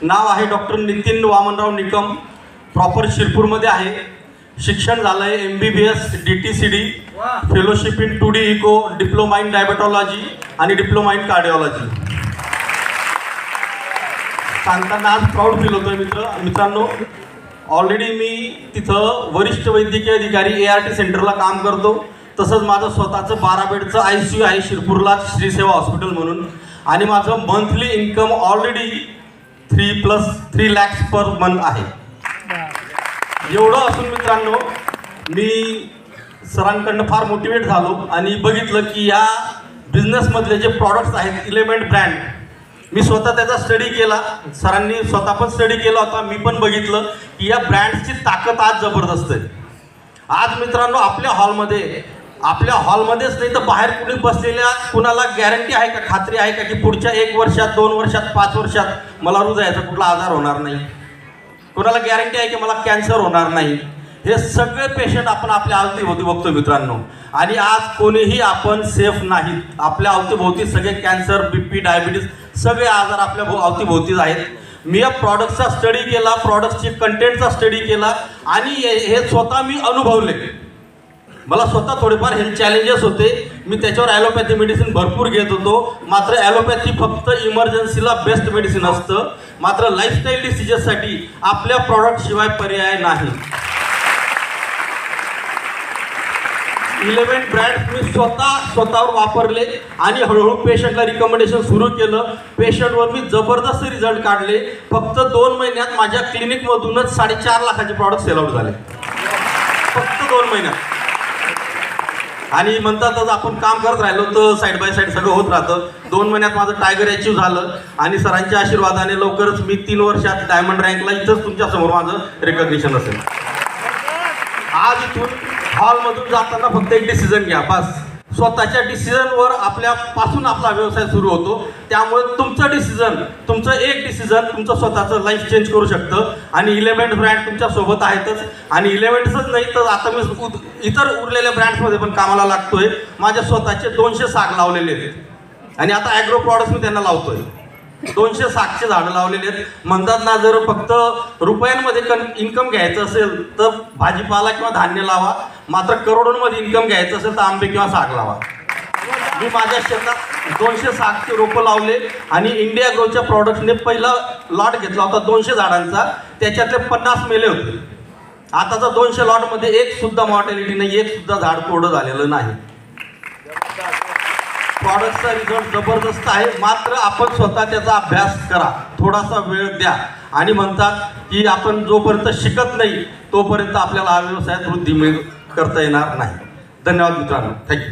नाव आहे doctor Nitin Wamanrao Nikam, proper शिरपूरमध्ये आहे. शिक्षण झालं आहे MBBS DTCD, fellowship in 2D echo, diploma in diabetology आणि डिप्लोमा इन कार्डिओलॉजी. सांगताना आज प्राऊड फील होतोय मित्रांनो. ऑलरेडी मी तिथं वरिष्ठ वैद्यकीय अधिकारी ART सेंटरला काम करतो. तसंच माझं स्वतःचं 12 बेडचं ICU आहे शिरपूरला, श्रीसेवा हॉस्पिटल म्हणून. आणि माझं monthly income already 3 lakhs per month आहे. एवढं असून मित्रांनो मी सरांकडनं फार मोटिवेट झालो आणि बघितलं की या बिझनेसमधले जे प्रॉडक्ट्स आहेत इलेमेंट ब्रँड, मी स्वतः त्याचा स्टडी केला. सरांनी स्वतः पण स्टडी केला होता. मी पण बघितलं की या ब्रँड्सची ताकद आज जबरदस्त आहे. आज मित्रांनो आपल्या हॉलमध्येच नाही तर बाहेर कुणी बसलेल्या कुणाला गॅरंटी आहे का, खात्री आहे का की पुढच्या 1 वर्षात, 2 वर्षात, 5 वर्षात मला हृदयाचा कुठला आजार होणार नाही? कोणाला गॅरंटी आहे की मला कॅन्सर होणार नाही? हे सगळे पेशंट आपण आपल्या अवतीभोवती बघतो मित्रांनो. आणि आज कोणीही आपण सेफ नाहीत. आपल्या अवतीभोवती सगळे कॅन्सर, BP, डायबिटीज सगळे आजार आपल्या अवतीभोवतीच आहेत. मी या प्रॉडक्टचा स्टडी केला, प्रॉडक्टची कंटेंटचा स्टडी केला आणि हे स्वतः मी अनुभवले. मला स्वतः थोडेफार हेल्थ चॅलेंजेस होते. मी त्याच्यावर ॲलोपॅथी मेडिसिन भरपूर घेत होतो. मात्र ॲलोपॅथी फक्त इमर्जन्सीला बेस्ट मेडिसिन असतं. मात्र लाईफस्टाईल डिसिजेससाठी आपल्या प्रॉडक्ट शिवाय पर्याय नाही. इलेमेंट ब्रँड मी स्वतःवर वापरले आणि हळूहळू पेशंटला रिकमेंडेशन सुरू केलं. पेशंटवर मी जबरदस्त रिझल्ट काढले. फक्त 2 महिन्यात माझ्या क्लिनिकमधूनच 4.5 लाखाचे प्रॉडक्ट सेल आउट झाले, फक्त 2 महिन्यात. आणि म्हणतातच आपण काम करत राहिलो तर साईड बाय साईड सगळं होत राहतं. 2 महिन्यात माझं टायगर अचीव्ह झालं आणि सरांच्या आशीर्वादाने लवकरच मी 3 वर्षात डायमंड रँकला इथंच तुमच्यासमोर माझं रिकग्निशन असेल. आज इथून हॉलमधून जाताना फक्त एक डिसिजन घ्या बस. स्वतःच्या डिसिजनवर आपल्यापासून आपला व्यवसाय सुरू होतो. त्यामुळे तुमचं एक डिसिजन तुमचं स्वतःचं लाईफ चेंज करू शकतं. आणि इलेमेंट ब्रँड तुमच्या सोबत आहेतच. आणि इलेमेंट्सच नाही तर आता मी इतर उरलेल्या ब्रँड्समध्ये पण कामाला लागतोय. माझ्या स्वतःचे 200 साग लावलेले आहेत आणि आता ॲग्रो प्रॉडक्ट्स मी त्यांना लावतोय. 200 सागचे झाडं लावलेले आहेत. म्हणतात ना, जर फक्त रुपयांमध्ये इन्कम घ्यायचं असेल तर भाजीपाला किंवा धान्य लावा. मात्र करोडोंमध्ये इन्कम घ्यायचं असेल तर आंबे किंवा साग लावा. मी माझ्या शेतात 200 सागचे रोपं लावले आणि इंडिया ग्रोच्या प्रॉडक्टने पहिला लॉट घेतला होता 200 झाडांचा. त्याच्यातले 50 मेले होते. आताचा 200 लॉटमध्ये एक सुद्धा मॉर्टॅलिटी नाही, एक सुद्धा झाड कोरडं झालेलं नाही. प्रॉडक्टचा रिझल्ट जबरदस्त आहे. मात्र आपण स्वतः त्याचा अभ्यास करा, थोडासा वेळ द्या. आणि म्हणतात की आपण जोपर्यंत शिकत नाही तोपर्यंत आपल्याला हा व्यवसायात वृद्धी करता येणार नाही. धन्यवाद मित्रांनो. थँक्यू.